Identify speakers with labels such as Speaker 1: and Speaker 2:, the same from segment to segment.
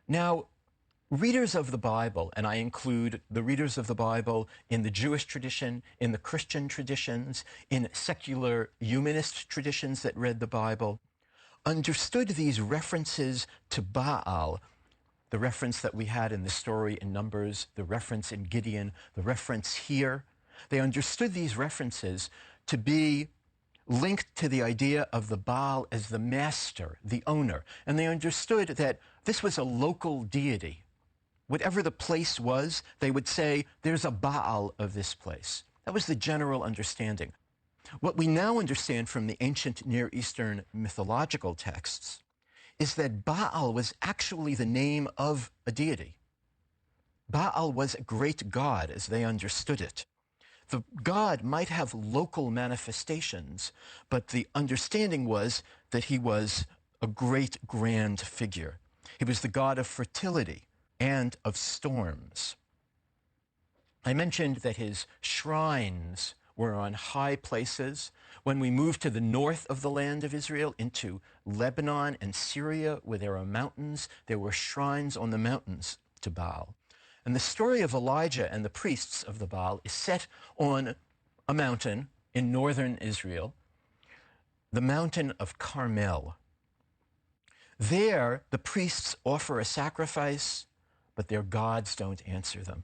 Speaker 1: Now, readers of the Bible, and I include the readers of the Bible in the Jewish tradition, in the Christian traditions, in secular humanist traditions that read the Bible, understood these references to Baal, the reference that we had in the story in Numbers, the reference in Gideon, the reference here. They understood these references to be linked to the idea of the Baal as the master, the owner. And they understood that this was a local deity. Whatever the place was, they would say, there's a Baal of this place. That was the general understanding. What we now understand from the ancient Near Eastern mythological texts is that Baal was actually the name of a deity. Baal was a great god as they understood it. The god might have local manifestations, but the understanding was that he was a great grand figure. He was the god of fertility and of storms. I mentioned that his shrines were on high places. When we moved to the north of the land of Israel into Lebanon and Syria, where there are mountains, there were shrines on the mountains to Baal. And the story of Elijah and the priests of the Baal is set on a mountain in northern Israel, the mountain of Carmel. There, the priests offer a sacrifice, but their gods don't answer them.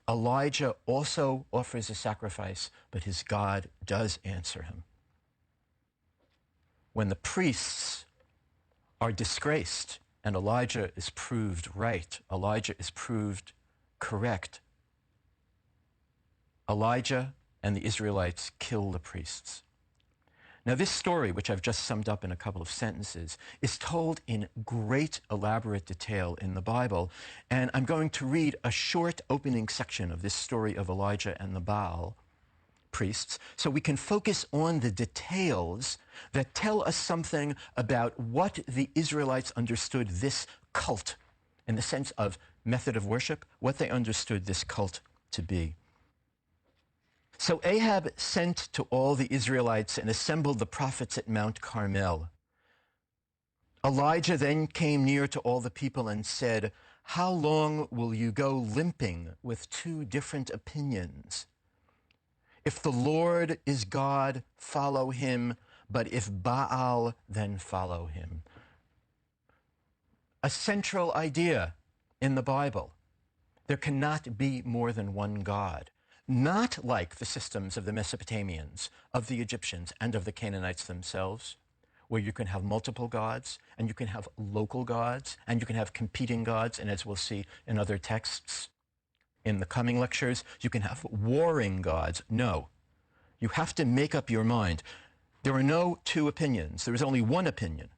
Speaker 1: Elijah also offers a sacrifice, but his God does answer him. When the priests are disgraced and Elijah is proved right, Elijah is proved correct, Elijah and the Israelites kill the priests. Now, this story, which I've just summed up in a couple of sentences, is told in great elaborate detail in the Bible, and I'm going to read a short opening section of this story of Elijah and the Baal priests, so we can focus on the details that tell us something about what the Israelites understood this cult, in the sense of method of worship, what they understood this cult to be. So Ahab sent to all the Israelites and assembled the prophets at Mount Carmel. Elijah then came near to all the people and said, "How long will you go limping with two different opinions? If the Lord is God, follow him, but if Baal, then follow him." A central idea in the Bible. There cannot be more than one God. Not like the systems of the Mesopotamians, of the Egyptians, and of the Canaanites themselves, where you can have multiple gods, and you can have local gods, and you can have competing gods, and as we'll see in other texts in the coming lectures, you can have warring gods. No. You have to make up your mind. There are no two opinions. There is only one opinion.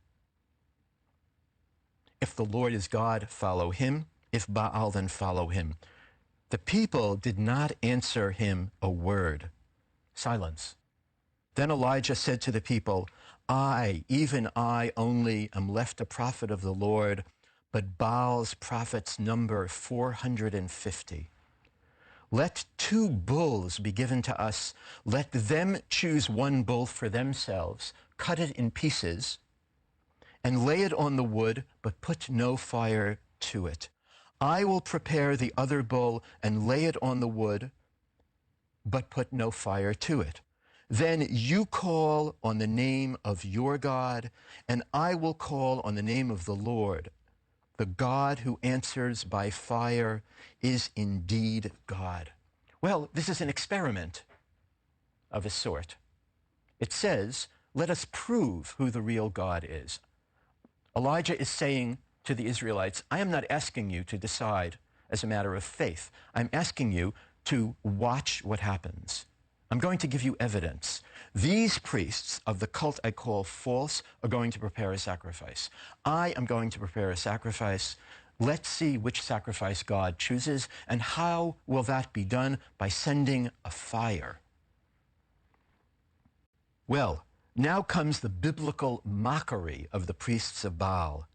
Speaker 1: If the Lord is God, follow him. If Baal, then follow him. The people did not answer him a word. Silence. Then Elijah said to the people, "I, even I only, am left a prophet of the Lord, but Baal's prophets number 450. Let 2 bulls be given to us. Let them choose 1 bull for themselves, cut it in pieces, and lay it on the wood, but put no fire to it. I will prepare the other bull and lay it on the wood, but put no fire to it. Then you call on the name of your God, and I will call on the name of the Lord. The God who answers by fire is indeed God." Well, this is an experiment of a sort. It says, let us prove who the real God is. Elijah is saying to the Israelites, I am not asking you to decide as a matter of faith. I'm asking you to watch what happens. I'm going to give you evidence. These priests of the cult I call false are going to prepare a sacrifice. I am going to prepare a sacrifice. Let's see which sacrifice God chooses, and how will that be done? By sending a fire. Well, now comes the biblical mockery of the priests of Baal.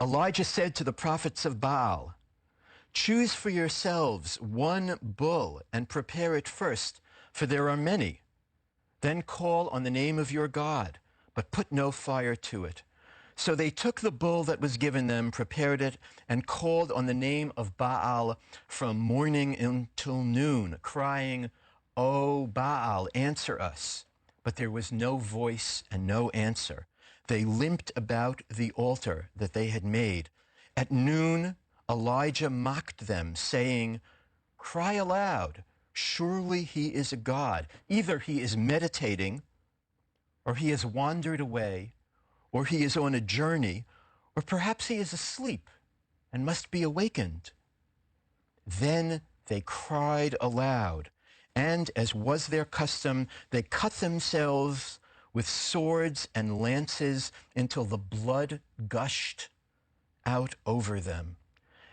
Speaker 1: Elijah said to the prophets of Baal, "Choose for yourselves 1 bull and prepare it first, for there are many. Then call on the name of your God, but put no fire to it. So they took the bull that was given them, prepared it, and called on the name of Baal from morning until noon, crying, "O Baal, answer us." But there was no voice and no answer. They limped about the altar that they had made. At noon, Elijah mocked them, saying, "Cry aloud, surely he is a god. Either he is meditating, or he has wandered away, or he is on a journey, or perhaps he is asleep and must be awakened." Then they cried aloud, and as was their custom, they cut themselves with swords and lances until the blood gushed out over them.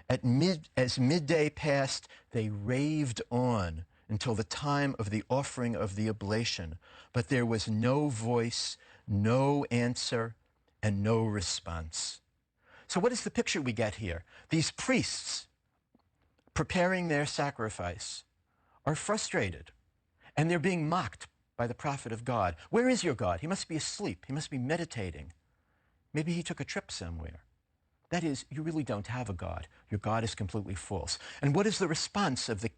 Speaker 1: As midday passed, they raved on until the time of the offering of the oblation, but there was no voice, no answer, and no response. So what is the picture we get here? These priests preparing their sacrifice are frustrated, and they're being mocked by the prophet of God. Where is your God? He must be asleep. He must be meditating. Maybe he took a trip somewhere. That is, you really don't have a God. Your God is completely false. And what is the response of the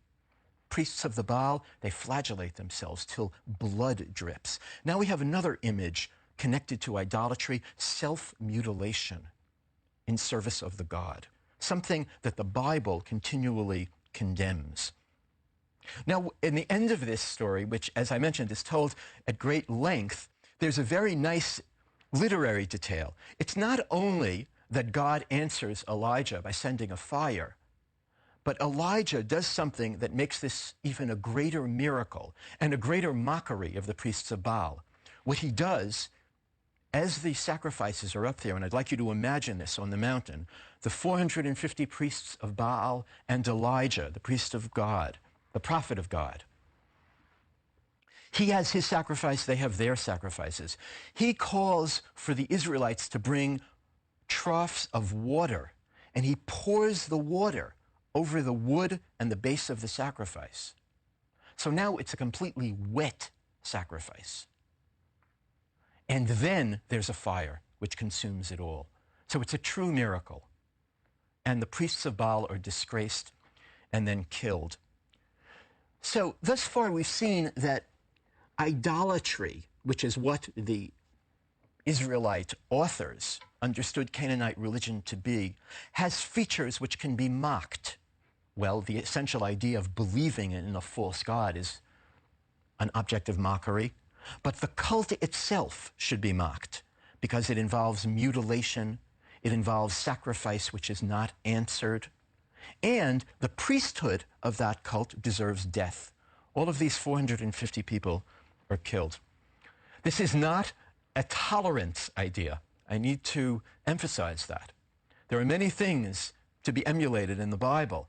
Speaker 1: priests of the Baal? They flagellate themselves till blood drips. Now we have another image connected to idolatry, self-mutilation in service of the god, something that the Bible continually condemns. Now, in the end of this story, which, as I mentioned, is told at great length, there's a very nice literary detail. It's not only that God answers Elijah by sending a fire, but Elijah does something that makes this even a greater miracle and a greater mockery of the priests of Baal. What he does, as the sacrifices are up there, and I'd like you to imagine this on the mountain, the 450 priests of Baal and Elijah, the priest of God, the prophet of God. He has his sacrifice, they have their sacrifices. He calls for the Israelites to bring troughs of water, and he pours the water over the wood and the base of the sacrifice. So now it's a completely wet sacrifice. And then there's a fire which consumes it all. So it's a true miracle. And the priests of Baal are disgraced and then killed. So thus far we've seen that idolatry, which is what the Israelite authors understood Canaanite religion to be, has features which can be mocked. Well, the essential idea of believing in a false god is an object of mockery. But the cult itself should be mocked because it involves mutilation, it involves sacrifice which is not answered, and the priesthood of that cult deserves death. All of these 450 people are killed. This is not a tolerance idea. I need to emphasize that. There are many things to be emulated in the Bible,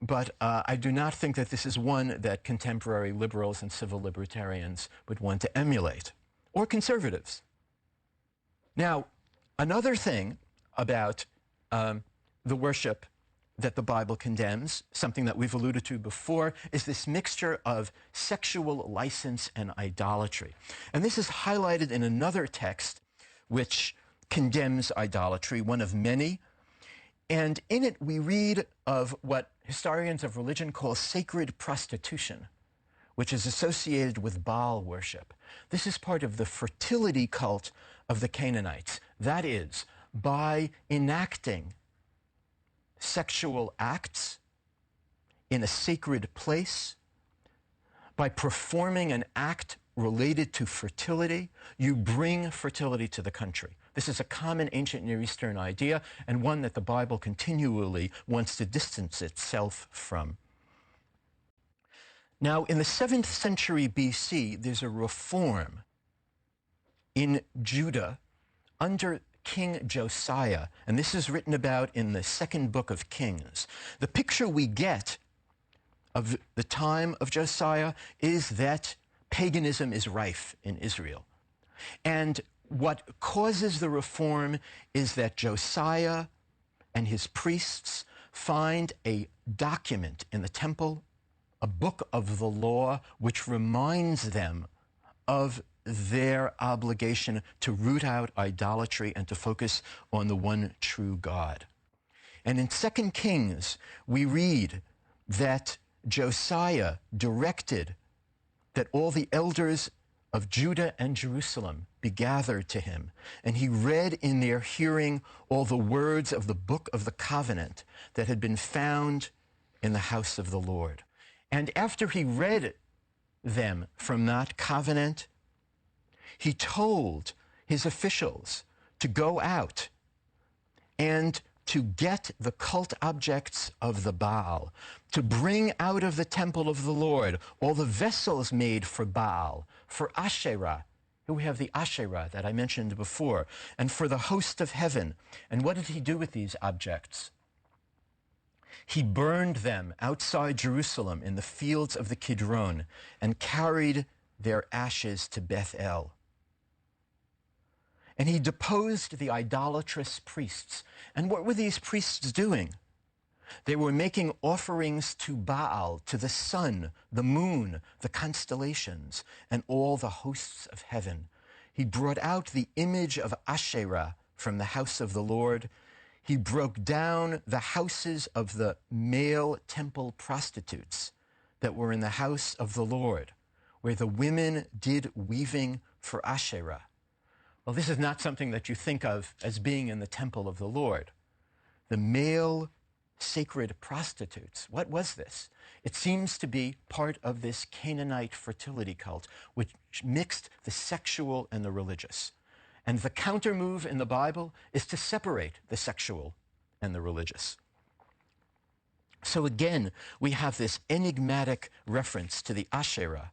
Speaker 1: but I do not think that this is one that contemporary liberals and civil libertarians would want to emulate, or conservatives. Now, another thing about the worship that the Bible condemns, something that we've alluded to before, is this mixture of sexual license and idolatry. And this is highlighted in another text which condemns idolatry, one of many. And in it we read of what historians of religion call sacred prostitution, which is associated with Baal worship. This is part of the fertility cult of the Canaanites. That is, by enacting sexual acts in a sacred place, by performing an act related to fertility, you bring fertility to the country. This is a common ancient Near Eastern idea, and one that the Bible continually wants to distance itself from. Now, in the 7th century BC, there's a reform in Judah under King Josiah, and this is written about in the 2nd book of Kings. The picture we get of the time of Josiah is that paganism is rife in Israel. And what causes the reform is that Josiah and his priests find a document in the temple, a book of the law, which reminds them of their obligation to root out idolatry and to focus on the one true God. And in 2 Kings, we read that Josiah directed that all the elders of Judah and Jerusalem be gathered to him, and he read in their hearing all the words of the book of the covenant that had been found in the house of the Lord. And after he read them from that covenant, he told his officials to go out and to get the cult objects of the Baal, to bring out of the temple of the Lord all the vessels made for Baal, for Asherah. Here we have the Asherah that I mentioned before, and for the host of heaven. And what did he do with these objects? He burned them outside Jerusalem in the fields of the Kidron and carried their ashes to Bethel. And he deposed the idolatrous priests. And what were these priests doing? They were making offerings to Baal, to the sun, the moon, the constellations, and all the hosts of heaven. He brought out the image of Asherah from the house of the Lord. He broke down the houses of the male temple prostitutes that were in the house of the Lord, where the women did weaving for Asherah. Well, this is not something that you think of as being in the temple of the Lord. The male sacred prostitutes, what was this? It seems to be part of this Canaanite fertility cult, which mixed the sexual and the religious. And the counter move in the Bible is to separate the sexual and the religious. So again, we have this enigmatic reference to the Asherah.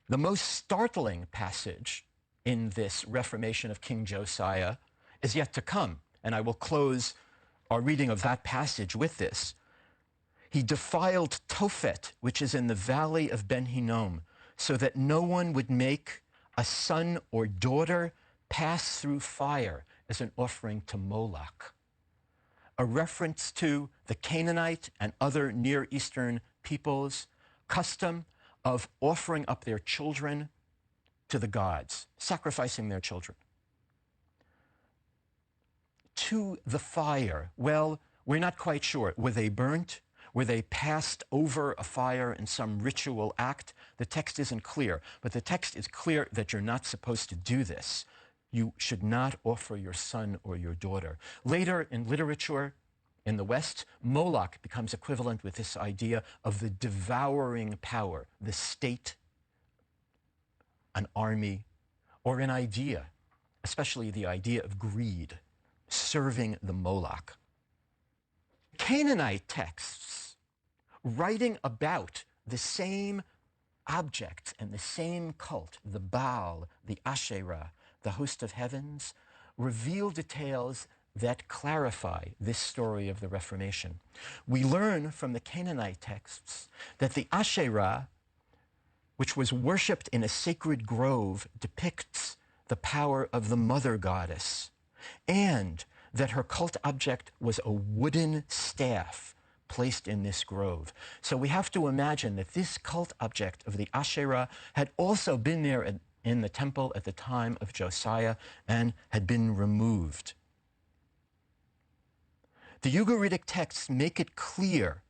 Speaker 1: The most startling passage in this reformation of King Josiah is yet to come, and I will close our reading of that passage with this. He defiled Tophet, which is in the valley of Ben Hinnom, so that no one would make a son or daughter pass through fire as an offering to Moloch. A reference to the Canaanite and other Near Eastern peoples' custom of offering up their children to the gods, sacrificing their children. To the fire, well, we're not quite sure. Were they burnt? Were they passed over a fire in some ritual act? The text isn't clear, but the text is clear that you're not supposed to do this. You should not offer your son or your daughter. Later in literature in the West, Moloch becomes equivalent with this idea of the devouring power, the state, an army, or an idea, especially the idea of greed, serving the Moloch. Canaanite texts writing about the same objects and the same cult, the Baal, the Asherah, the host of heavens, reveal details that clarify this story of the Reformation. We learn from the Canaanite texts that the Asherah, which was worshipped in a sacred grove, depicts the power of the mother goddess, and that her cult object was a wooden staff placed in this grove. So we have to imagine that this cult object of the Asherah had also been there in the temple at the time of Josiah and had been removed. The Ugaritic texts make it clear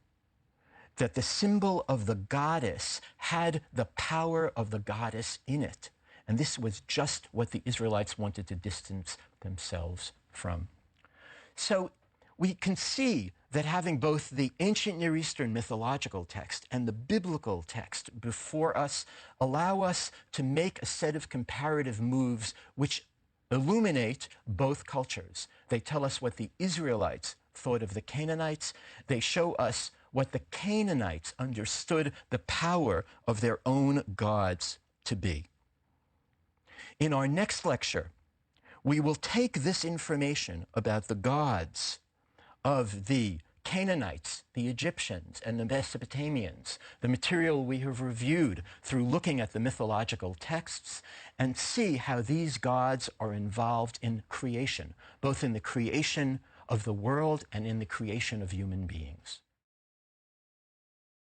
Speaker 1: that the symbol of the goddess had the power of the goddess in it. And this was just what the Israelites wanted to distance themselves from. So we can see that having both the ancient Near Eastern mythological text and the biblical text before us allow us to make a set of comparative moves which illuminate both cultures. They tell us what the Israelites thought of the Canaanites. They show us what the Canaanites understood the power of their own gods to be. In our next lecture, we will take this information about the gods of the Canaanites, the Egyptians, and the Mesopotamians, the material we have reviewed through looking at the mythological texts, and see how these gods are involved in creation, both in the creation of the world and in the creation of human beings.